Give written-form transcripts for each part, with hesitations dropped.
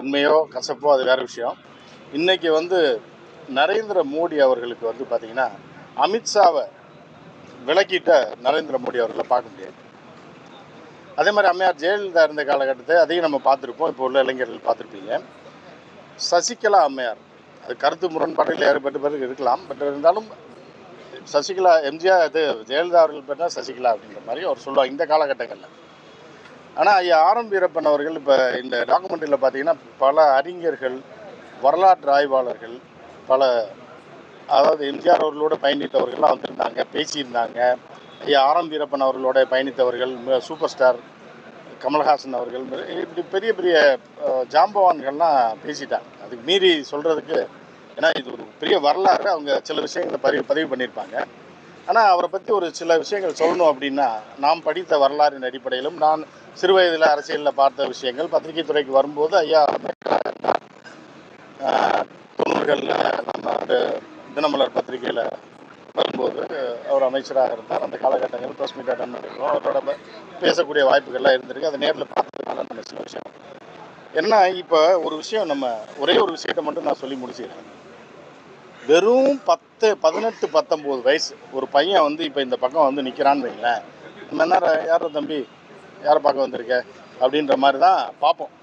உண்மையோ கசப்போ அது வேறு விஷயம். இன்றைக்கி வந்து நரேந்திர மோடி அவர்களுக்கு வந்து பார்த்திங்கன்னா அமித்ஷாவை விலக்கிட்ட நரேந்திர மோடி அவர்களை பார்க்க முடியாது. அதே மாதிரி அம்மையார் ஜெயலலிதா இருந்த காலகட்டத்தை அதையும் நம்ம பார்த்துருப்போம். இப்போ உள்ள இளைஞர்கள் பார்த்துருப்பீங்க. சசிகலா அம்மையார், அது கருத்து முரண்பாடுகள் ஏற்பட்ட பிறகு இருக்கலாம். பட் இருந்தாலும் சசிகலா எம்ஜிஆர் இது ஜெயலலிதா அவர்கள் பேர் தான் சசிகலா அப்படின்ற மாதிரி அவர் சொல்லுவாங்க இந்த காலகட்டங்களில். ஆனால் ஐயா ஆர்.எம். வீரப்பன் அவர்கள் இப்போ இந்த டாக்குமெண்ட்ரியில் பார்த்தீங்கன்னா பல அறிஞர்கள், வரலாற்று ஆய்வாளர்கள், பல அதாவது எம்ஜிஆர் அவர்களோட பயணித்தவர்கள்லாம் வந்திருந்தாங்க, பேசியிருந்தாங்க. ஐயா ஆர்.எம். வீரப்பன் அவர்களோட பயணித்தவர்கள், சூப்பர் ஸ்டார் கமல்ஹாசன் அவர்கள், இப்படி பெரிய பெரிய ஜாம்பவான்கள்லாம் பேசிட்டாங்க. அதுக்கு மீறி சொல்கிறதுக்கு, ஏன்னா இது ஒரு பெரிய வரலாறு, அவங்க சில விஷயங்களை பதிவு பண்ணியிருப்பாங்க. ஆனால் அவரை பற்றி ஒரு சில விஷயங்கள் சொல்லணும் அப்படின்னா, நாம் படித்த வரலாறின் அடிப்படையிலும் நான் சிறு வயதில் அரசியலில் பார்த்த விஷயங்கள், பத்திரிகை துறைக்கு வரும்போது ஐயா 90களில் நம்ம தினமலர் பத்திரிகையில் வரும்போது அவர் அமைச்சராக இருந்தார். அந்த காலகட்டங்கள் ப்ரெஸ் மீட் அட்டன் பண்ணிருக்கோம், அவரோட பேசக்கூடிய வாய்ப்புகள்லாம் இருந்திருக்கு. அதை நேரில் பார்த்ததுனால நம்ம சில விஷயம் என்ன, இப்போ ஒரு விஷயம் நம்ம ஒரே ஒரு விஷயத்தை மட்டும் நான் சொல்லி முடிச்சுக்கிறேன். வெறும் 18, 19 வயசு ஒரு பையன் வந்து இப்போ இந்த பக்கம் வந்து நிற்கிறான்னு வைங்களேன், நம்ம என்ன யார தம்பி யாரை பார்க்க வந்திருக்க அப்படின்ற மாதிரி தான் பார்ப்போம்.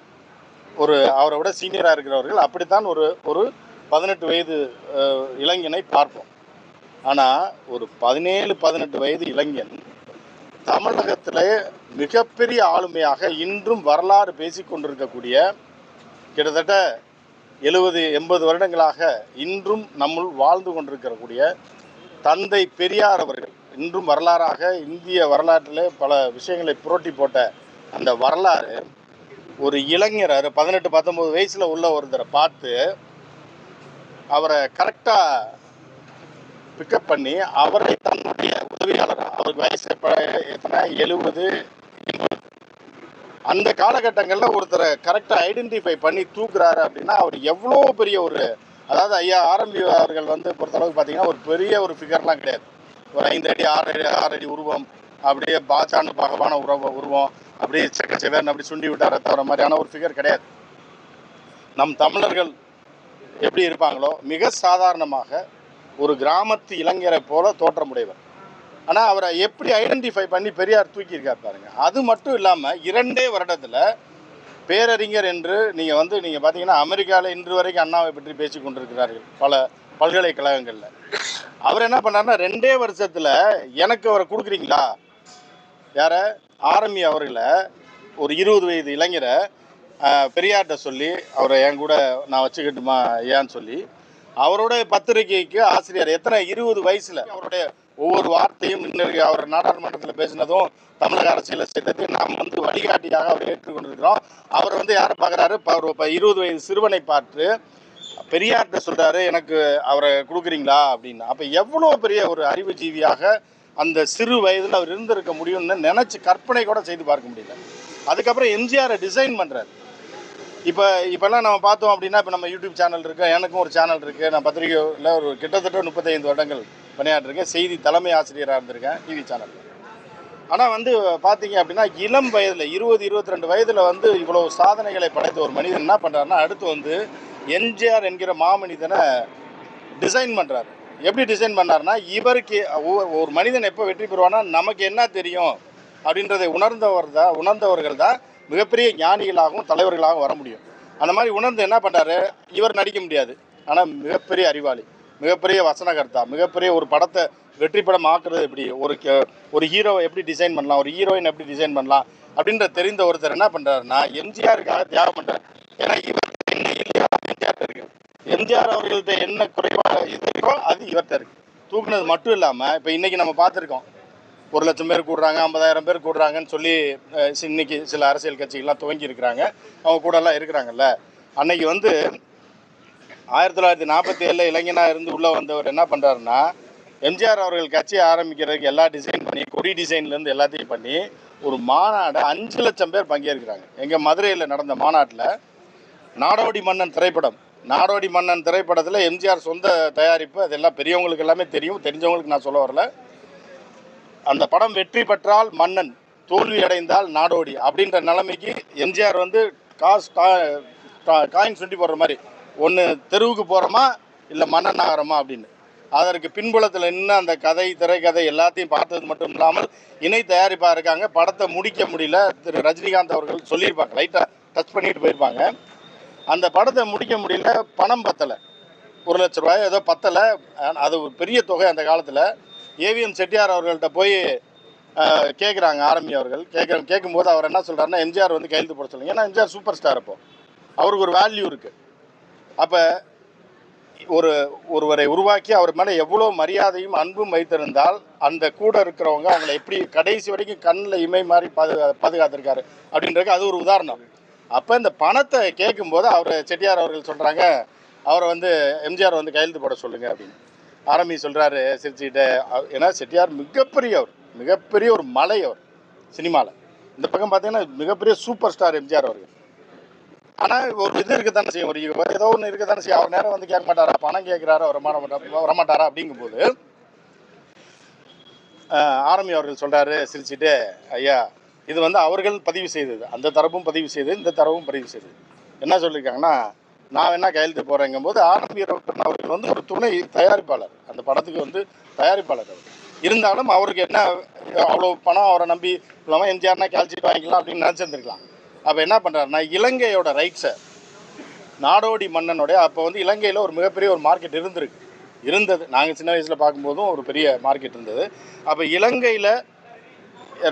ஒரு அவரை விட சீனியராக இருக்கிறவர்கள் அப்படித்தான் ஒரு 18 வயது இளைஞனை பார்ப்போம். ஆனால் ஒரு 17, 18 வயது இளைஞன் தமிழகத்தில் மிகப்பெரிய ஆளுமையாக இன்றும் வரலாறு பேசி கொண்டிருக்கக்கூடிய, கிட்டத்தட்ட 70, 80 வருடங்களாக இன்றும் நம்முள் வாழ்ந்து கொண்டிருக்கக்கூடிய தந்தை பெரியார் அவர்கள் இன்றும் வரலாறாக இந்திய வரலாற்றில் பல விஷயங்களை புரட்டி போட்ட அந்த வரலாறு ஒரு இளைஞர் 18, 19 வயசில் உள்ள ஒருத்தரை பார்த்து அவரை கரெக்டாக பிக்கப் பண்ணி அவரை தன்னுடைய உதவியாளர், அவருக்கு வயசு எத்தனை 70, 80, அந்த காலகட்டங்களில் ஒருத்தரை கரெக்டாக ஐடென்டிஃபை பண்ணி தூக்குறாரு அப்படின்னா அவர் எவ்வளோ பெரிய ஒரு, அதாவது ஐயா ஆர்.எம். அவர்கள் வந்து பொறுத்தளவுக்கு பார்த்தீங்கன்னா ஒரு பெரிய ஒரு ஃபிகர்லாம் கிடையாது. ஒரு 5 அடி 6 அடி உருவம், அப்படியே பாச்சான்னு பாகமான உருவம், அப்படியே செவேர்னு அப்படி சுண்டி விட்டார தவிர மாதிரியான ஒரு ஃபிகர் கிடையாது. நம் தமிழர்கள் எப்படி இருப்பாங்களோ மிக சாதாரணமாக ஒரு கிராமத்து இளைஞரை போல தோற்றமுடையவர். ஆனால் அவரை எப்படி ஐடென்டிஃபை பண்ணி பெரியார் தூக்கியிருக்கார் பாருங்க. அது மட்டும் இல்லாமல் 2 வருடத்தில் பேரறிஞர் என்று நீங்கள் பார்த்தீங்கன்னா அமெரிக்காவில் இன்று வரைக்கும் அண்ணாவை பற்றி பேசி கொண்டிருக்கிறார்கள் பல பல்கலைக்கழகங்களில். அவர் என்ன பண்ணார்னா 2 வருஷத்தில் எனக்கு அவரை கொடுக்குறீங்களா, யார ஆர்எம்இ அவர்களை ஒரு 20 வயது இளைஞரை பெரியார்கிட்ட சொல்லி அவரை என் கூட நான் வச்சுக்கிட்டுமா ஏன்னு சொல்லி அவருடைய பத்திரிகைக்கு ஆசிரியர் எத்தனை 20 வயசில் அவருடைய ஒவ்வொரு வார்த்தையும் இன்னைக்கு அவர் நாடாளுமன்றத்தில் பேசினதும் தமிழக அரசியலை செய்தது நாம் வந்து வழிகாட்டியாக அவர் ஏற்றுக்கொண்டிருக்கிறோம். அவர் வந்து யாரை பார்க்குறாரு, 20 வயது சிறுவனை பார்த்து பெரியார்கிட்ட சொல்கிறாரு எனக்கு அவரை கொடுக்குறீங்களா அப்படின்னு. அப்போ எவ்வளோ பெரிய ஒரு அறிவுஜீவியாக அந்த சிறு வயதில் அவர் இருந்திருக்க முடியும்னு நினச்சி கற்பனை கூட செய்து பார்க்க முடியல. அதுக்கப்புறம் எம்ஜிஆரை டிசைன் பண்ணுறாரு. இப்போல்லாம் நம்ம பார்த்தோம் அப்படின்னா, இப்போ நம்ம யூடியூப் சேனல் இருக்குது, எனக்கும் ஒரு சேனல் இருக்குது, நான் பத்திரிகையில் ஒரு கிட்டத்தட்ட 35 வருடங்கள் பணியாற்றிருக்கேன், செய்தி தலைமை ஆசிரியராக இருந்திருக்கேன் டிவி சேனலில். ஆனால் வந்து பார்த்தீங்க அப்படின்னா இளம் வயதில் 20, 22 வயதில் வந்து இவ்வளோ சாதனைகளை படைத்த ஒரு மனிதன் என்ன பண்ணுறாருன்னா, அடுத்து வந்து எம்ஜிஆர் என்கிற மாமனிதனை டிசைன் பண்ணுறாரு. எப்படி டிசைன் பண்ணார்னா, இவருக்கு ஒரு மனிதன் எப்போ வெற்றி பெறுவானா நமக்கு என்ன தெரியும் அப்படின்றதை உணர்ந்தவர்கள் தான் மிகப்பெரிய ஞானிகளாகவும் தலைவர்களாகவும் வர முடியும். அந்த மாதிரி உணர்ந்து என்ன பண்ணுறாரு, இவர் நடிக்க முடியாது, ஆனால் மிகப்பெரிய அறிவாளி, மிகப்பெரிய வசனகர்த்தா, மிகப்பெரிய ஒரு படத்தை வெற்றி படம் ஆக்குறது எப்படி, ஒரு ஹீரோவை எப்படி டிசைன் பண்ணலாம், ஒரு ஹீரோயின் எப்படி டிசைன் பண்ணலாம் அப்படின்ற தெரிந்த ஒருத்தர் என்ன பண்ணுறாருன்னா எம்ஜிஆருக்காக தியாகம் பண்ணுறாரு. ஏன்னா இவர் என்ன இல்லையோ எம்ஜிஆர் இருக்கு, எம்ஜிஆர் அவர்கள்ட்ட என்ன குறைவாக இருக்கோ அது இவர்கிட்ட இருக்குது. தூக்குனது மட்டும் இல்லாமல் இப்போ இன்றைக்கி நம்ம பார்த்துருக்கோம், 1 லட்சம் பேர் கூடுறாங்க, 50,000 பேர் கூடுறாங்கன்னு சொல்லி இன்னைக்கு சில அரசியல் கட்சிகள்லாம் துவங்கி இருக்கிறாங்க, அவங்க கூடலாம் இருக்கிறாங்கல்ல. அன்னைக்கு வந்து 1947 இளைஞனாக இருந்து உள்ளே வந்தவர் என்ன பண்ணுறாருன்னா, எம்ஜிஆர் அவர்கள் கட்சியை ஆரம்பிக்கிறதுக்கு எல்லா டிசைன் பண்ணி, கொடி டிசைன்லேருந்து எல்லாத்தையும் பண்ணி ஒரு மாநாடு 5 லட்சம் பேர் பங்கேற்கிறாங்க. எங்கள் மதுரையில் நடந்த மாநாட்டில் நாடோடி மன்னன் திரைப்படத்தில் எம்ஜிஆர் சொந்த தயாரிப்பு, அதெல்லாம் பெரியவங்களுக்கு எல்லாமே தெரியும், தெரிஞ்சவங்களுக்கு நான் சொல்ல வரல. அந்த படம் வெற்றி பெற்றால் மன்னன், தோல்வி அடைந்தால் நாடோடி அப்படின்ற நிலைமைக்கு எம்ஜிஆர் வந்து காயின் சுண்டி போடுற மாதிரி, ஒன்று தெருவுக்கு போகிறோமா இல்லை மன்னன் நகரமா அப்படின்னு. அதற்கு பின்புலத்தில் இன்னும் அந்த கதை, திரைக்கதை எல்லாத்தையும் பார்த்தது மட்டும் இல்லாமல் இணை தயாரிப்பாக இருக்காங்க. படத்தை முடிக்க முடியல. திரு ரஜினிகாந்த் அவர்கள் சொல்லியிருப்பாங்க, லைட்டாக டச் பண்ணிட்டு போயிருப்பாங்க. அந்த படத்தை முடிக்க முடியல, பணம் பத்தலை, 1 லட்ச ரூபாய் ஏதோ பத்தலை. அது ஒரு பெரிய தொகை அந்த காலத்தில். ஏவிஎம் செட்டியார் அவர்கள்ட்ட போய் கேட்குறாங்க ஆர்மி அவர்கள். கேட்கும்போது அவர் என்ன சொல்கிறாருன்னா, எம்ஜிஆர் வந்து கையெழுத்து போட சொல்லுங்க. ஏன்னா எம்ஜிஆர் சூப்பர் ஸ்டார், அப்போ அவருக்கு ஒரு வேல்யூ இருக்குது. அப்போ ஒருவரை உருவாக்கி அவர் மேலே எவ்வளோ மரியாதையும் அன்பும் வைத்திருந்தால் அந்த கூட இருக்கிறவங்க அவங்கள எப்படி கடைசி வரைக்கும் கண்ணில் இமை மாதிரி பாதுகாத்திருக்காரு அப்படின்றது அது ஒரு உதாரணம். அப்போ இந்த பணத்தை கேட்கும்போது அவர் செட்டியார் அவர்கள் சொல்கிறாங்க, அவரை வந்து எம்ஜிஆர் வந்து கையெழுத்து போட சொல்லுங்கள் அப்படின்னு. ஆரம்பி சொல்கிறாரு சிரிச்சுக்கிட்ட. ஏன்னா செட்டியார் மிகப்பெரிய ஒரு மலை அவர் சினிமாவில். இந்த பக்கம் பார்த்தீங்கன்னா மிகப்பெரிய சூப்பர் ஸ்டார் எம்ஜிஆர் அவர்கள். ஆனால் ஒரு இது இருக்க தானே செய்யும், ஒரு ஏதோ ஒன்று இருக்க தானே செய்யும். அவர் நேரம் வந்து கேட்க மாட்டாரா, பணம் கேட்குறாரு, வரமாட்டாரா அப்படிங்கும்போது ஆர்மி அவர்கள் சொல்கிறாரு சிரிச்சுட்டு, ஐயா இது வந்து அவர்கள் பதிவு செய்தது, அந்த தரப்பும் பதிவு செய்தது, இந்த தரப்பும் பதிவு செய்தது. என்ன சொல்லியிருக்காங்கன்னா, நான் வேணா கையெழுத்து போகிறேங்கும் போது ஆர்மி அவர்கள் வந்து ஒரு துணை தயாரிப்பாளர், அந்த படத்துக்கு வந்து தயாரிப்பாளர் அவர். இருந்தாலும் அவருக்கு என்ன அவ்வளோ பணம் அவரை நம்பி இல்லாமல் எம்ஜிஆர்னா கேல்சிட்டு வாங்கிக்கலாம் அப்படின்னு நினச்சிருந்துருக்கலாம். அப்போ என்ன பண்ணுறாருன்னா, இலங்கையோட ரைட்ஸை நாடோடி மன்னனுடைய, அப்போ வந்து இலங்கையில் ஒரு மிகப்பெரிய ஒரு மார்க்கெட் இருந்தது. நாங்கள் சின்ன வயசில் பார்க்கும்போதும் ஒரு பெரிய மார்க்கெட் இருந்தது. அப்போ இலங்கையில்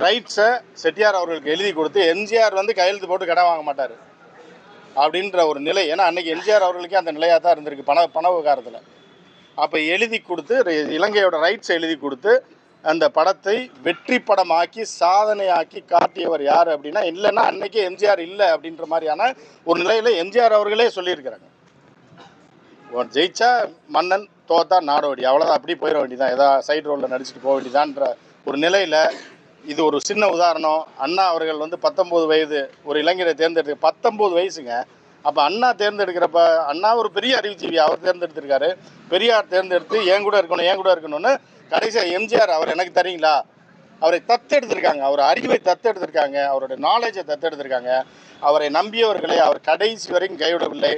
ரைட்ஸை செட்டியார் அவர்களுக்கு எழுதி கொடுத்து எம்ஜிஆர் வந்து கையெழுத்து போட்டு கடன் வாங்க மாட்டார் அப்படின்ற ஒரு நிலை. ஏன்னா அன்றைக்கி எம்ஜிஆர் அவர்களுக்கே அந்த நிலையாக தான் இருந்திருக்கு பண விவகாரத்தில். அப்போ எழுதி கொடுத்து இலங்கையோட ரைட்ஸை எழுதி கொடுத்து அந்த படத்தை வெற்றி படமாக்கி சாதனையாக்கி காட்டியவர் யார் அப்படின்னா, இல்லைன்னா அன்னைக்கே எம்ஜிஆர் இல்லை அப்படின்ற மாதிரியான ஒரு நிலையில் எம்ஜிஆர் அவர்களே சொல்லியிருக்கிறாங்க. ஜெயிச்சா மன்னன், தோத்தா நாடோடி, அவ்வளோதான், அப்படி போயிட வேண்டியதான், ஏதாவது சைடு ரோலில் நடிச்சுட்டு போக வேண்டியதான்ற ஒரு நிலையில். இது ஒரு சின்ன உதாரணம். அண்ணா அவர்கள் வந்து 19 வயது ஒரு இளைஞரை தேர்ந்தெடுத்து, 19 வயசுங்க. அப்போ அண்ணா தேர்ந்தெடுக்கிறப்ப, அண்ணா ஒரு பெரிய அறிவுஜீவி, அவர் தேர்ந்தெடுத்திருக்காரு. பெரியார் தேர்ந்தெடுத்து ஏன் கூட இருக்கணும்னு கடைசியாக எம்ஜிஆர் அவர் எனக்கு தெரியுங்களா, அவரை தத்தெடுத்திருக்காங்க, அவர் அறிவை தத்தெடுத்திருக்காங்க, அவருடைய நாலேஜை தத்தெடுத்திருக்காங்க. அவரை நம்பியவர்களை அவர் கடைசி வரைக்கும் கைவிடவில்லை.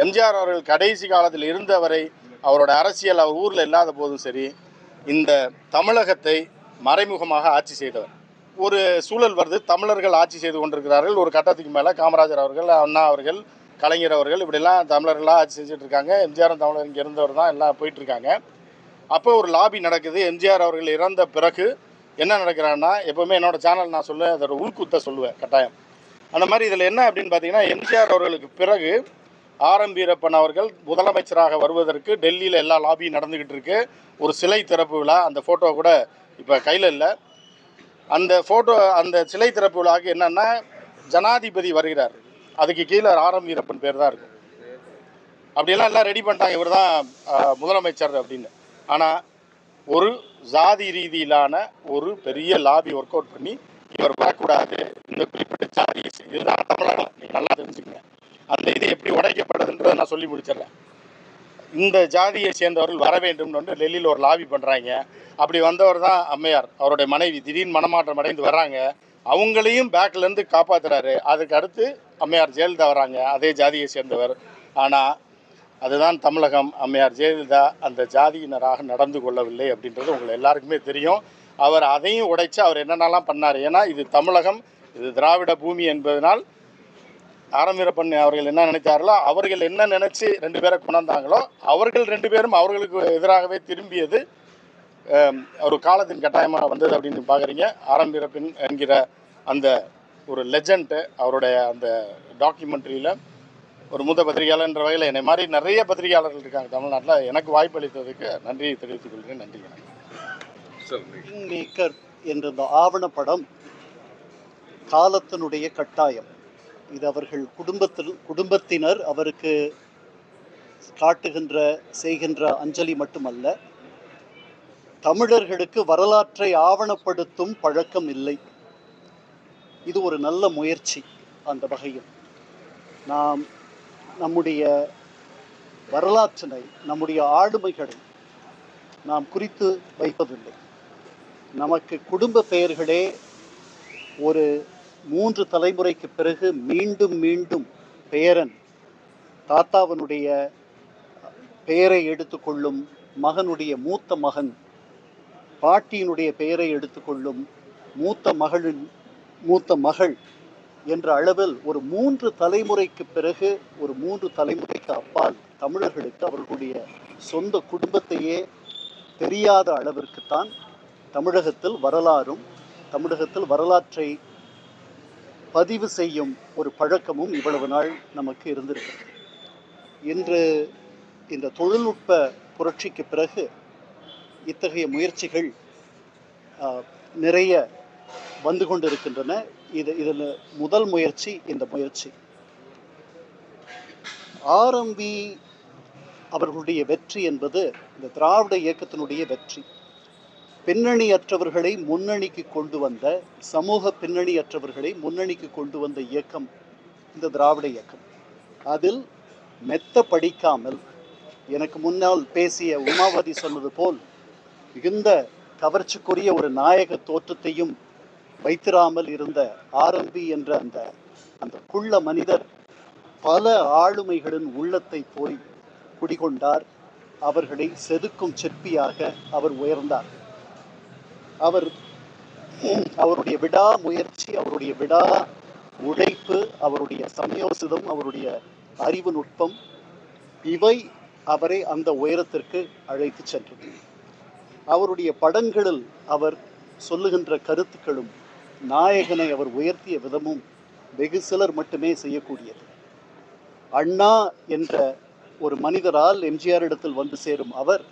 எம்ஜிஆர் அவர்கள் கடைசி காலத்தில் இருந்தவரை அவரோட அரசியல் அவர் ஊரில் இல்லாத போதும் சரி, இந்த தமிழகத்தை மறைமுகமாக ஆட்சி செய்தவர். ஒரு சூழல் வருது, தமிழர்கள் ஆட்சி செய்து கொண்டிருக்கிறார்கள். ஒரு கட்டத்துக்கு மேலே காமராஜர் அவர்கள், அண்ணா அவர்கள், கலைஞர் அவர்கள், இப்படிலாம் தமிழர்களாக ஆட்சி செஞ்சுட்டு இருக்காங்க. எம்ஜிஆரும் தமிழர் இங்கே இருந்தவர் தான், எல்லாம் போயிட்டுருக்காங்க. அப்போ ஒரு லாபி நடக்குது. எம்ஜிஆர் அவர்கள் இறந்த பிறகு என்ன நடக்கிறான்னா, எப்போவுமே என்னோடய சேனல் நான் சொல்லுவேன், அதோட உள்குத்த சொல்லுவேன் கட்டாயம். அந்த மாதிரி இதில் என்ன அப்படின்னு பார்த்தீங்கன்னா, எம்ஜிஆர் அவர்களுக்கு பிறகு ஆர்.எம். வீரப்பன் அவர்கள் முதலமைச்சராக வருவதற்கு டெல்லியில் எல்லா லாபியும் நடந்துக்கிட்டு இருக்கு. ஒரு சிலை திறப்பு விழா, அந்த ஃபோட்டோ கூட இப்போ கையில் இல்லை. அந்த ஃபோட்டோ, அந்த சிலை திறப்பு விழாவுக்கு என்னென்னா, ஜனாதிபதி வருகிறார், அதுக்கு கீழே ஆர்.எம். வீரப்பன் பேர் தான் இருக்கும். அப்படியெல்லாம் எல்லாம் ரெடி பண்ணிட்டாங்க, இவர் தான் முதலமைச்சர் அப்படின்னு. ஆனால் ஒரு ஜாதி ரீதியிலான ஒரு பெரிய லாபி ஒர்க் அவுட் பண்ணி, இவர் வரக்கூடாது, இந்த குறிப்பிட்ட ஜாதி, இதுதான் தமிழகம், நீங்கள் நல்லா தெரிஞ்சுக்கங்க. அந்த இது எப்படி உடைக்கப்படுதுன்றதை நான் சொல்லி முடிச்சிடறேன். இந்த ஜாதியை சேர்ந்தவர்கள் வர வேண்டும்னு வந்து டெல்லியில் ஒரு லாபி பண்ணுறாங்க. அப்படி வந்தவர் தான் அம்மையார். அவருடைய மனைவி திடீர்னு மனமாற்றம் அடைந்து வர்றாங்க, அவங்களையும் பேக்லேருந்து காப்பாற்றுறாரு. அதுக்கு அடுத்து அம்மையார் ஜெயலலிதா வராங்க, அதே ஜாதியை சேர்ந்தவர். ஆனால் அதுதான் தமிழகம். அம்மையார் ஜெயலலிதா அந்த ஜாதியினராக நடந்து கொள்ளவில்லை அப்படின்றது உங்களை எல்லாருக்குமே தெரியும். அவர் அதையும் உடைச்சு அவர் என்னென்னலாம் பண்ணார். ஏன்னா இது தமிழகம், இது திராவிட பூமி என்பதனால் ஆர்.எம். வீரப்பன் அவர்கள் என்ன நினைத்தார்களோ, அவர்கள் என்ன நினச்சி 2 பேரை கொண்டாந்தாங்களோ, அவர்கள் 2 பேரும் அவர்களுக்கு எதிராகவே திரும்பியது ஒரு காலத்தின் கட்டாயமாக வந்தது அப்படின்னு பார்க்குறீங்க. ஆர்.எம். வீரப்பன் என்கிற அந்த ஒரு லெஜண்ட், அவருடைய அந்த டாக்குமெண்ட்ரியில் ஒரு மூத்த பத்திரிகையாளர் வகையில் என்னை மாதிரி நிறைய பத்திரிகையாளர்கள் இருக்காங்க தமிழ்நாட்டில். எனக்கு வாய்ப்பு அளித்ததுக்கு நன்றியை தெரிவித்துக் கொள்கிறேன். நன்றி. கிங் மேக்கர் என்ற இந்த ஆவணப்படம் காலத்தினுடைய கட்டாயம். இது அவர்கள் குடும்பத்தினர் அவருக்கு செய்கின்ற அஞ்சலி மட்டுமல்ல, தமிழர்களுக்கு வரலாற்றை ஆவணப்படுத்தும் பழக்கம் இல்லை. இது ஒரு நல்ல முயற்சி. அந்த வகையில் நாம் நம்முடைய வரலாற்றினை, நம்முடைய ஆளுமைகளை நாம் குறித்து வைப்பதில்லை. நமக்கு குடும்ப பெயர்களே ஒரு 3 தலைமுறைக்கு பிறகு மீண்டும் மீண்டும் பேரன் தாத்தாவனுடைய பெயரை எடுத்துக்கொள்ளும் மகனுடைய மூத்த மகன், பாட்டியினுடைய பெயரை எடுத்துக்கொள்ளும் மூத்த மகள் என்ற அளவில் ஒரு 3 தலைமுறைக்கு பிறகு, ஒரு 3 தலைமுறைக்கு அப்பால் தமிழர்களுக்கு அவர்களுடைய சொந்த குடும்பத்தையே தெரியாத அளவிற்குத்தான் தமிழகத்தில் வரலாற்றை பதிவு செய்யும் ஒரு பழக்கமும் இவ்வளவு நாள் நமக்கு இருந்திருக்கிறது. இன்று இந்த தொழில்நுட்ப புரட்சிக்கு பிறகு இத்தகைய முயற்சிகள் நிறைய வந்து கொண்டிருக்கின்றன. இதில் முதல் முயற்சி இந்த முயற்சி. ஆர்எம்பி அவர்களுடைய வெற்றி என்பது இந்த திராவிட இயக்கத்தினுடைய வெற்றி. பின்னணியற்றவர்களை முன்னணிக்கு கொண்டு வந்த, சமூக பின்னணியற்றவர்களை முன்னணிக்கு கொண்டு வந்த இயக்கம் இந்த திராவிட இயக்கம். அதில் மெத்த படிக்காமல், எனக்கு முன்னால் பேசிய உமாவதி சொன்னது போல் மிகுந்த கவர்ச்சிக்குரிய ஒரு நாயக தோற்றத்தையும் வைத்திராமல் இருந்த ஆர்எம்பி என்ற அந்த குள்ள மனிதர் பல ஆளுமைகளின் உள்ளத்தை போய் குடிகொண்டார். அவர்களை செதுக்கும் சிற்பியாக அவர் உயர்ந்தார். அவருடைய விடா முயற்சி, அவருடைய விடா உழைப்பு, அவருடைய சமயோசிதம், அவருடைய அறிவு நுட்பம், இவை அவரை அந்த உயரத்திற்கு அழைத்து சென்றது. அவருடைய படங்களில் அவர் சொல்லுகின்ற கருத்துக்களும், நாயகனை அவர் உயர்த்திய விதமும் வெகு சிலர் மட்டுமே செய்யக்கூடியது. அண்ணா என்ற ஒரு மனிதரால் எம்ஜிஆர் இடத்தில் வந்து சேரும் அவர்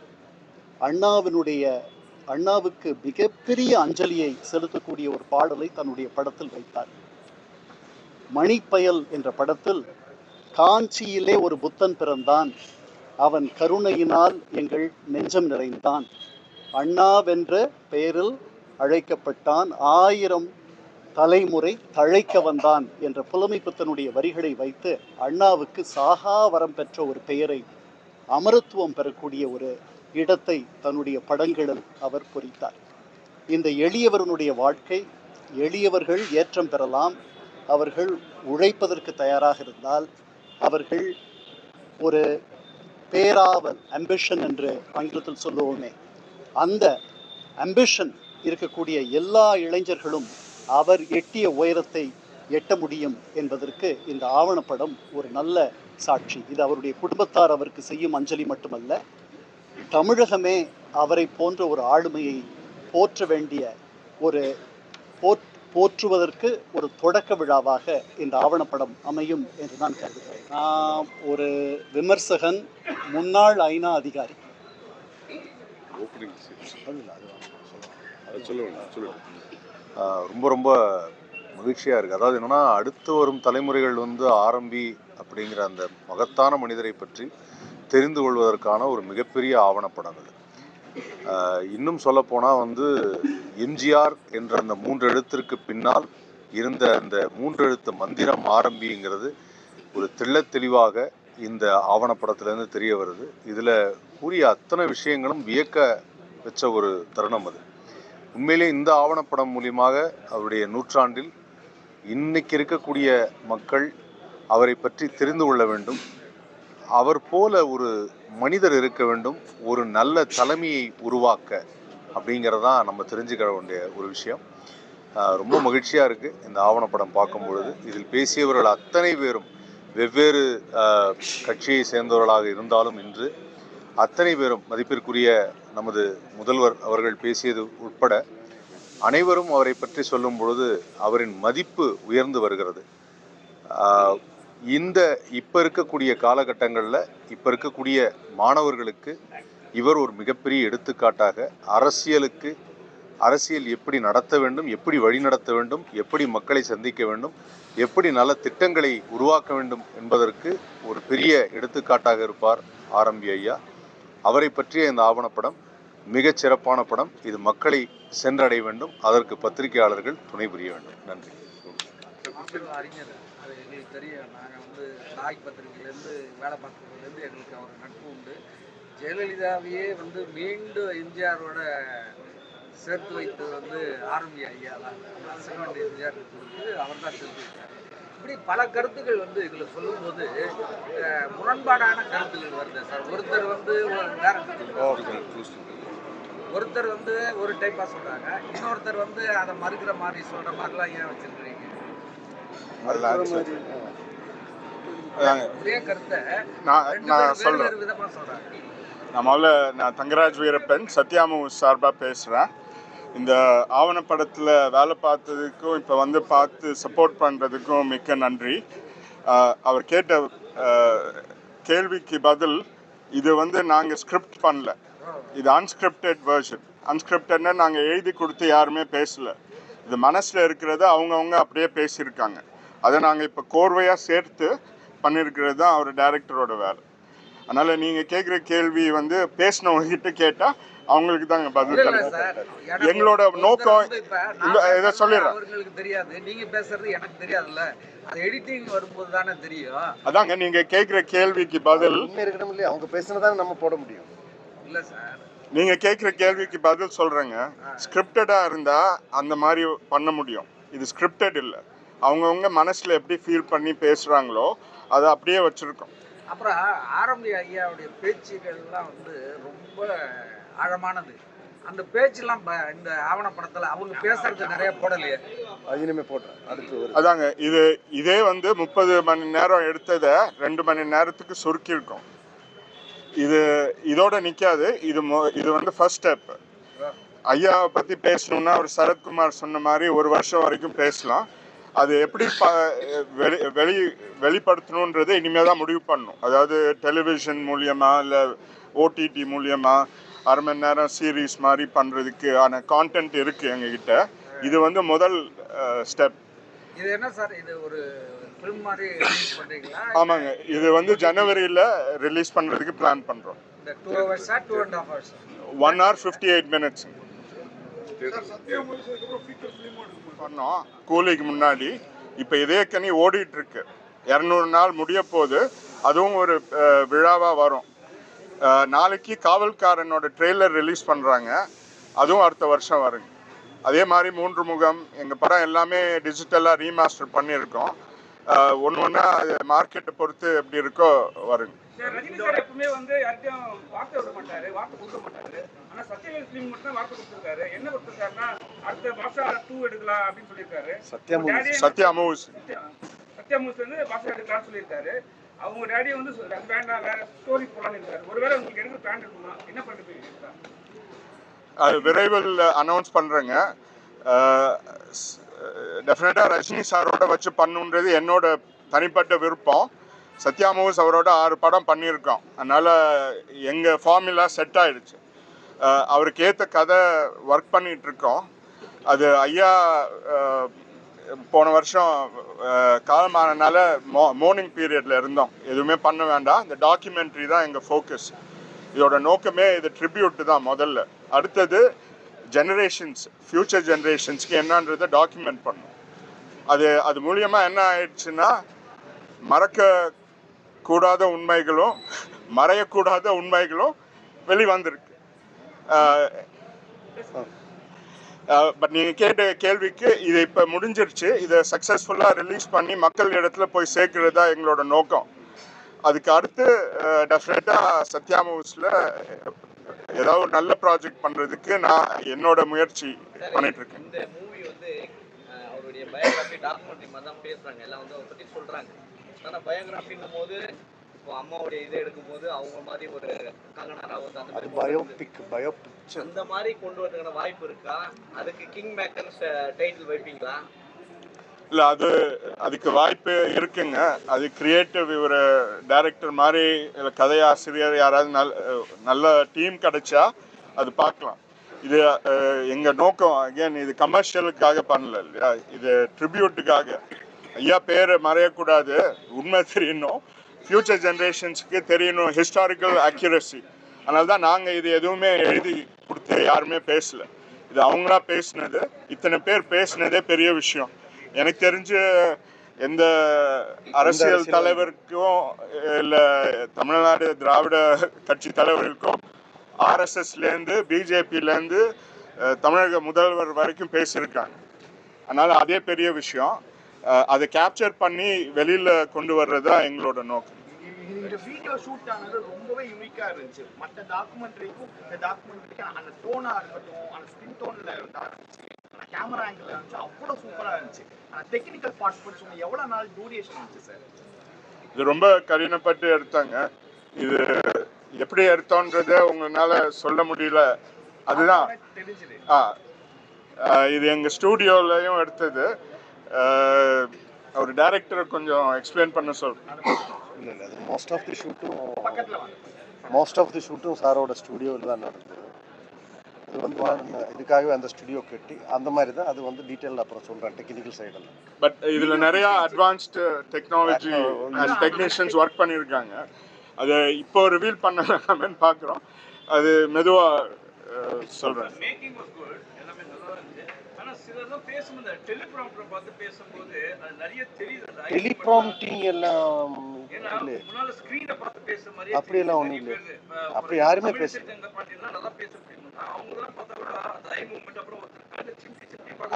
அண்ணாவுக்கு மிகப்பெரிய அஞ்சலியை செலுத்தக்கூடிய ஒரு பாடலை தன்னுடைய படத்தில் வைத்தார். மணிப்பயல் என்ற படத்தில், காஞ்சியிலே ஒரு புத்தன் பிறந்தான், அவன் கருணையினால் எங்கள் நெஞ்சம் நிறைந்தான், அண்ணாவென்ற பெயரில் அழைக்கப்பட்டான், 1000 தலைமுறை தழைக்க வந்தான் என்ற புலமைப்பித்தனுடைய வரிகளை வைத்து அண்ணாவுக்கு சாகா வரம் பெற்ற ஒரு பெயரை, அமரத்துவம் பெறக்கூடிய ஒரு இடத்தை தன்னுடைய படங்களில் அவர் பொறித்தார். இந்த எளியவர்களுடைய வாழ்க்கை, எளியவர்கள் ஏற்றம் பெறலாம், அவர்கள் உழைப்பதற்கு தயாராக இருந்தால், அவர்கள் ஒரு பேராவல், அம்பிஷன் என்று ஆங்கிலத்தில் சொல்லுவோமே, அந்த அம்பிஷன் இருக்கக்கூடிய எல்லா இளைஞர்களும் அவர் எட்டிய உயரத்தை எட்ட முடியும் என்பதற்கு இந்த ஆவணப்படம் ஒரு நல்ல சாட்சி. இது அவருடைய குடும்பத்தார் அவருக்கு செய்யும் அஞ்சலி மட்டுமல்ல, தமிழகமே அவரை போன்ற ஒரு ஆளுமையை போற்ற வேண்டிய போற்றுவதற்கு ஒரு தொடக்க விழாவாக இந்த ஆவணப்படம் அமையும் என்று நான் கருதுகிறேன். நான் ஒரு விமர்சகன், முன்னாள் ஐநா அதிகாரி. ரொம்ப ரொம்ப மகிழ்ச்சியாக இருக்குது. அதாவது என்னென்னா, அடுத்து வரும் தலைமுறைகள் ஆர்எம்பி அப்படிங்கிற அந்த மகத்தான மனிதரை பற்றி தெரிந்து கொள்வதற்கான ஒரு மிகப்பெரிய ஆவணப்படம் அது. இன்னும் சொல்லப்போனால் எம்ஜிஆர் என்ற அந்த 3 எழுத்திற்கு பின்னால் இருந்த அந்த 3 எழுத்து மந்திரம் ஆர்எம்பிங்கிறது ஒரு தெளிவாக இந்த ஆவணப்படத்திலேருந்து தெரிய வருது. இதில் கூறிய அத்தனை விஷயங்களும் வியக்க வச்ச ஒரு தருணம் அது. உண்மையிலே இந்த ஆவணப்படம் மூலியமாக அவருடைய நூற்றாண்டில் இன்னைக்கு இருக்கக்கூடிய மக்கள் அவரை பற்றி தெரிந்து கொள்ள வேண்டும். அவர் போல ஒரு மனிதர் இருக்க வேண்டும், ஒரு நல்ல தலைமையை உருவாக்க, அப்படிங்கிறதான் நம்ம தெரிஞ்சுக்க வேண்டிய ஒரு விஷயம். ரொம்ப மகிழ்ச்சியாக இருக்குது இந்த ஆவணப்படம் பார்க்கும் பொழுது. இதில் பேசியவர்கள் அத்தனை பேரும் வெவ்வேறு கட்சியை சேர்ந்தவர்களாக இருந்தாலும் இன்று அத்தனை பேரும், மதிப்பிற்குரிய நமது முதல்வர் அவர்கள் பேசியது உட்பட அனைவரும் அவரை பற்றி சொல்லும் பொழுது அவரின் மதிப்பு உயர்ந்து வருகிறது. இப்போ இருக்கக்கூடிய காலகட்டங்களில் இப்போ இருக்கக்கூடிய மாணவர்களுக்கு இவர் ஒரு மிகப்பெரிய எடுத்துக்காட்டாக அரசியல் எப்படி நடத்த வேண்டும், எப்படி வழி நடத்த வேண்டும், எப்படி மக்களை சந்திக்க வேண்டும், எப்படி நல்ல திட்டங்களை உருவாக்க வேண்டும் என்பதற்கு ஒரு பெரிய எடுத்துக்காட்டாக இருப்பார் ஆர்எம்பி ஐயா. அவரை பற்றிய இந்த ஆவணப்படம் மிகச் சிறப்பான படம். இது மக்களை சென்றடைய வேண்டும், அதற்கு பத்திரிகையாளர்கள் துணை புரிய வேண்டும். நன்றி. அறிஞர் அது எங்களுக்கு தெரியும். நாங்கள் நாய் பத்திரிகையிலேருந்து வேலை பார்க்குறதுலேருந்து எங்களுக்கு அவர் நட்பு உண்டு. ஜெயலலிதாவையே மீண்டும் எம்ஜிஆரோட சேர்த்து வைத்து ஆர்எம்பி ஐயா தான். சிவன் எம்ஜிஆர் அவர் தான் சேர்த்து வைத்தார். இப்படி பல கருத்துக்கள் வந்து இதில் சொல்லும்போது முரண்பாடான கருத்துக்கள் வருது சார். ஒருத்தர் வந்து ஒருத்தர் வந்து ஒரு டைப்பாக சொல்கிறாங்க, இன்னொருத்தர் வந்து அதை மறுக்கிற மாதிரி சொல்கிற மாதிரிலாம் ஏன் வச்சுருக்கிறீங்க? ஒரே கருத்தை நான் சொல்கிறேன். விதமாக சொல்கிறாங்க. நான் தங்கராஜ் வீரப்பன் சத்யாமு சார்பாக பேசுகிறேன். இந்த ஆவணப்படத்தில் வேலை பார்த்ததுக்கும் இப்போ வந்து பார்த்து சப்போர்ட் பண்ணுறதுக்கும் மிக்க நன்றி. அவர் கேட்ட கேள்விக்கு பதில், இது வந்து நாங்கள் ஸ்கிரிப்ட் பண்ணல, இது அன்ஸ்கிரிப்டட் வெர்ஷன். அன்ஸ்கிரிப்டட்னா நாங்கள் எழுதி கொடுத்து யாருமே பேசலை, இது மனசில் இருக்கிறத அவங்கவுங்க அப்படியே பேசியிருக்காங்க. அதை நாங்கள் இப்போ கோர்வையாக சேர்த்து பண்ணியிருக்கிறது தான் அவர் டைரக்டரோட வேலை. அதனால் நீங்கள் கேட்குற கேள்வி வந்து பேசினவங்ககிட்ட கேட்டால் அவங்களுக்கு தாங்க பதில் தரேன். எங்களோட நோக்கம் இதை சொல்லிடுறேன். அவங்களுக்கு தெரியாது, நீங்கள் பேசுறது எனக்கு தெரியாதுல்ல, அது எடிட்டிங் வரும்போது தானே தெரியும். அதாங்க நீங்கள் கேட்குற கேள்விக்கு பதில் இருக்கணும் இல்லையா, அவங்க பேசுனதானே நம்ம போட முடியும். இல்லை சார், நீங்கள் கேட்குற கேள்விக்கு பதில் சொல்கிறேங்க. ஸ்கிரிப்டடாக இருந்தால் அந்த மாதிரி பண்ண முடியும், இது ஸ்கிரிப்டட் இல்லை. அவங்கவுங்க மனசில் எப்படி ஃபீல் பண்ணி பேசுகிறாங்களோ அதை அப்படியே வச்சுருக்கோம். அப்புறம் ஆரம்பி ஐயாவுடைய பேச்சுகள்லாம் வந்து ரொம்ப ஆழமானது. அந்த பேச்செல்லாம் இந்த ஆவணப்படத்தில் அவங்க பேசுறது நிறைய போடலையே, அது இனிமே போடுறேன் அடுத்து. அதாங்க இதே வந்து 30 மணி நேரம் எடுத்ததை 2 மணி நேரத்துக்கு சுருக்கியிருக்கோம். இதோட நிற்காது, இது வந்து ஃபர்ஸ்ட் ஸ்டெப். ஐயாவை பற்றி பேசணும்னா ஒரு சரத்குமார் சொன்ன மாதிரி 1 வருஷம் வரைக்கும் பேசலாம். அது எப்படி வெளிப்படுத்தணுன்றது இனிமேல் தான் முடிவு பண்ணணும். அதாவது டெலிவிஷன் மூலியமாக இல்லை ஓடிடி மூலியமாக அரை மணி நேரம் சீரீஸ் மாதிரி பண்ணுறதுக்கு ஆன கான்டென்ட் இருக்குது எங்ககிட்ட. இது வந்து முதல் ஸ்டெப். இது என்ன சார், இது ஒரு ஃபிலிம் மாதிரி ரிலீஸ் பண்ணுறீங்களா? ஆமாங்க, இது வந்து ஜனவரியில் ரிலீஸ் பண்ணுறதுக்கு பிளான் பண்ணுறோம். இந்த 2 hours 2.5 hours 1 hour 58 minutes பண்ணோம் கூலிக்கு முன்னாடி. இப்போ இதே கனி ஓடிட்டு இருக்கு, 200 நாள் முடிய போது, அதுவும் ஒரு விழாவாக வரும். நாளைக்கு காவல்காரனோட ட்ரெய்லர் ரிலீஸ் பண்ணுறாங்க, அதுவும் அடுத்த வருஷம் வருங்க. அதே மாதிரி 3 முகம் எங்கள் படம் எல்லாமே டிஜிட்டலாக ரீமாஸ்டர் பண்ணியிருக்கோம். ஒன்று ஒன்றா மார்க்கெட்டை பொறுத்து எப்படி இருக்கோ வருங்க. ரஜினி சார் எப்பவுமே வந்து யார்ட்டையும் வார்த்தை விட மாட்டாரு, வார்த்தை கொடுக்க மாட்டாரு. ஆனா சத்யவேல் ஃபிலிம் மட்டும் தான் வார்த்தை கொடுத்துருக்காரு. என்ன கொடுத்துருக்காருன்னா அடுத்த பாஷா 2 எடுக்கலாம் அப்படின்னு சொல்லியிருக்காரு. சத்யா மூவிஸ் வந்து பாஷா எடுக்கலாம்னு சொல்லியிருக்காரு. அவங்க டேடியை வந்து வேண்டாம், வேற ஸ்டோரி போலான்னு இருக்காரு. ஒருவேளை உங்களுக்கு எனக்கு பிளான் இருக்குமா, என்ன பண்ணிட்டு? அது விரைவில் அனௌன்ஸ் பண்ணுறேங்க. டெஃபினட்டாக ரஜினி சாரோட வச்சு பண்ணுன்றது என்னோட தனிப்பட்ட விருப்பம். சத்யா மூவிஸ் அவரோட 6 படம் பண்ணியிருக்கோம், அதனால் எங்கள் ஃபார்முலா செட் ஆகிடுச்சு. அவருக்கு ஏற்ற கதை ஒர்க் பண்ணிகிட்ருக்கோம். அது ஐயா போன வருஷம் காலமானனால மார்னிங் பீரியடில் இருந்தோம், எதுவுமே பண்ண வேண்டாம், இந்த டாக்குமெண்ட்ரி தான் எங்கள் ஃபோக்கஸ். இதோட நோக்கமே இது ட்ரிபியூட்டு தான் முதல்ல. அடுத்தது ஜெனரேஷன்ஸ், ஃப்யூச்சர் ஜெனரேஷன்ஸ்க்கு என்னன்றதை டாக்குமெண்ட் பண்ணும். அது மூலியமாக என்ன ஆயிடுச்சுன்னா, மறக்கக்கூடாத உண்மைகளும் மறையக்கூடாத உண்மைகளும் வெளிவந்திருக்கு. பட் நீங்கள் கேட்ட கேள்விக்கு இது இப்போ முடிஞ்சிருச்சு. இதை சக்ஸஸ்ஃபுல்லாக ரிலீஸ் பண்ணி மக்கள் இடத்துல போய் சேர்க்கிறது தான் எங்களோட நோக்கம். அதுக்கு அடுத்து டெஃபினட்டாக சத்யா மூவிஸில் ஏதாவது ஒரு நல்ல ப்ராஜெக்ட் பண்ணுறதுக்கு நான் என்னோட முயற்சி பண்ணிகிட்ருக்கேன். இந்த மூவி வந்து அவருடைய பயோகிராஃபி டாக்குமெண்ட்ரி மாதிரி தான் பேசுகிறாங்க, எல்லாம் வந்து அவரை பற்றி சொல்கிறாங்க. ஆனால் பயோகிராஃபின்னும் போது இப்போ அம்மாவுடைய இதை எடுக்கும்போது அவங்க மாதிரி ஒரு கங்கனா ராவத் அந்த மாதிரி கொண்டு வரதுக்கான வாய்ப்பு இருக்கா? அதுக்கு கிங் மேக்கர்ஸ் டைட்டில் வைப்பீங்களா? இல்லை, அதுக்கு வாய்ப்பு இருக்குங்க. அது கிரியேட்டிவ் இவர் டைரக்டர் மாதிரி இல்லை கதையாசிரியர் யாராவது நல்ல டீம் கிடைச்சா அது பார்க்கலாம். இது எங்கள் நோக்கம் அகேன் இது கமர்ஷியலுக்காக பண்ணல இல்லையா, இது ட்ரிபியூட்டுக்காக. ஐயா பேர் மறையக்கூடாது, உண்மை தெரியணும், ஃப்யூச்சர் ஜென்ரேஷன்ஸுக்கு தெரியணும், ஹிஸ்டாரிக்கல் அக்யூரசி. அதனால தான் நாங்கள் இது எதுவுமே எழுதி கொடுத்து யாருமே பேசலை, இது அவங்களா பேசினது. இத்தனை பேர் பேசினதே பெரிய விஷயம். எனக்கு தெரிஞ்ச எந்த அரசியல் தலைவருக்கும் இல்லை தமிழ்நாடு திராவிட கட்சி தலைவர்களுக்கும் ஆர்எஸ்எஸ்லேருந்து பிஜேபியிலேருந்து தமிழக முதல்வர் வரைக்கும் பேசியிருக்காங்க. அதனால் அதே பெரிய விஷயம். அதை கேப்சர் பண்ணி வெளியில் கொண்டு வர்றது தான் எங்களோட நோக்கம். இந்த வீடியோ ஷூட் ஆனது ரொம்பவே யூனிக்காக இருந்துச்சு. மற்ற டாக்குமெண்ட்ரிக்கும் இந்த டாக்குமெண்ட்ரிக்கும் அந்த டோனாக இருக்கட்டும், அந்த ஸ்கின் டோனில் அந்த கேமரா ஆங்கிள் இருந்துச்சு, அவ்வளோ சூப்பராக இருந்துச்சு. அந்த டெக்னிக்கல் பார்ட்ஸ் பற்றி சொன்ன எவ்வளோ நாள் டூரேஷன் இருந்துச்சு சார்? இது ரொம்ப கடினப்பட்டு எடுத்தாங்க. இது எப்படி எடுத்தோன்றத உங்களால சொல்ல முடியல. அதுதான் தெரிஞ்சுது. இது எங்கள் ஸ்டூடியோலையும் எடுத்தது. ஒரு டைரக்டரை கொஞ்சம் எக்ஸ்பிளைன் பண்ண சொல்கிறேன். இல்லை அது மோஸ்ட் ஆஃப் தி ஷூட்டும் பக்கத்தில் சாரோட ஸ்டுடியோவில் தான் நடந்தது. இது வந்து இதுக்காகவே அந்த ஸ்டுடியோ கட்டி அந்த மாதிரி தான் அது வந்து டீட்டெயில் அப்புறம் சொல்கிறேன் டெக்னிக்கல் சைடில். பட் இதில் நிறையா advanced technology and technicians work பண்ணியிருக்காங்க. அதை இப்போ ரிவீல் பண்ணலாமேன்னு பார்க்குறோம். அது மெதுவாக சொல்கிறேன். டெலிப்ராம்ப்டிங் எல்லாம் இல்லை, அப்படியெல்லாம் ஒன்றும் இல்லை. அப்படி யாருமே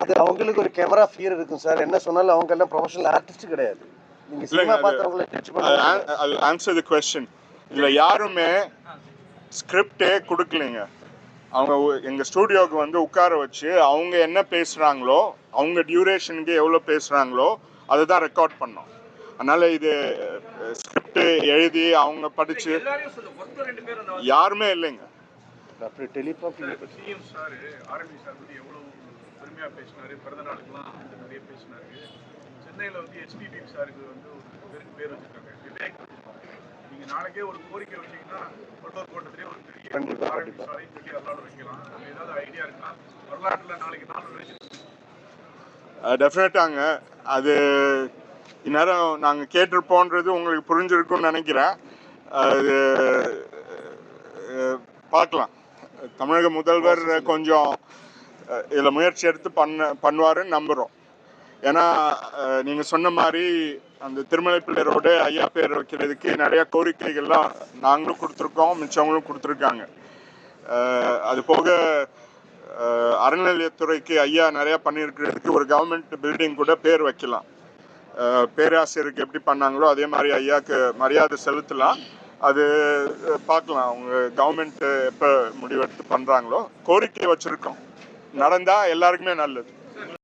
அது அவங்களுக்கு ஒரு கேமரா ஃபியர் இருக்கும் சார். என்ன சொன்னாலும் அவங்க எல்லாம் ப்ரொஃபஷனல் ஆர்டிஸ்ட் கிடையாது. நீங்க சினிமா பார்த்தவங்கள டச் பண்ண ஆன்சர் தி क्वेश्चन. இதில் யாருமே ஸ்கிரிப்டே கொடுக்கலைங்க. அவங்க எங்கள் ஸ்டூடியோவுக்கு வந்து உட்கார வச்சு அவங்க என்ன பேசுகிறாங்களோ, அவங்க டியூரேஷனுக்கு எவ்வளோ பேசுகிறாங்களோ அதை தான் ரெக்கார்ட் பண்ணோம். அதனால் இது ஸ்கிரிப்ட் எழுதி அவங்க படித்து யாருமே இல்லைங்க. அப்படி டெலிப்ராம்ப்டிங் சிஎம் சார் ஆர்எம்பி சார் வந்து எவ்வளோ பெருமையாக பேசினார், பிறந்த நாளுக்கெல்லாம் நிறைய பேசினார். சென்னையில் வந்து எஸ்பிபி சாருக்கு வந்து ஒரு பேர் வச்சுருக்காங்க விவேக். நீங்கள் நாளைக்கே ஒரு கோரிக்கை வச்சிங்கன்னா வள்ளுவர் கோட்டத்திலே ஒரு பெரிய ஆர்எம்பி சாலையும் சொல்லி வரலாறு வைக்கலாம். அது ஏதாவது ஐடியா இருக்கா? வரலாற்றில் நாளைக்கு நாள் டெஃபினட்டாங்க. அது இந்நேரம் நாங்கள் கேட்டிருப்போன்றது உங்களுக்கு புரிஞ்சிருக்கும்னு நினைக்கிறேன். அது பார்க்கலாம். தமிழக முதல்வர் கொஞ்சம் இதில் முயற்சி எடுத்து பண்ணுவாருன்னு நம்புகிறோம். ஏன்னா நீங்கள் சொன்ன மாதிரி அந்த திருமலைப்பிள்ளை ரோடு ஐயா பேர் வைக்கிறதுக்கு நிறையா கோரிக்கைகள்லாம் நாங்களும் கொடுத்துருக்கோம், மிச்சவங்களும் கொடுத்துருக்காங்க. அது போக அறநிலையத்துறைக்கு ஐயா நிறையா பண்ணியிருக்கிறதுக்கு ஒரு கவர்மெண்ட் பில்டிங் கூட பேர் வைக்கலாம். பேராசிரியருக்கு எப்படி பண்ணாங்களோ அதே மாதிரி ஐயாவுக்கு மரியாதை செலுத்தலாம். அது பார்க்கலாம் அவங்க கவர்மெண்ட் எப்போ முடிவெடுத்து பண்ணுறாங்களோ. கோரிக்கை வச்சுருக்கோம், நடந்தால் எல்லாருக்குமே நல்லது.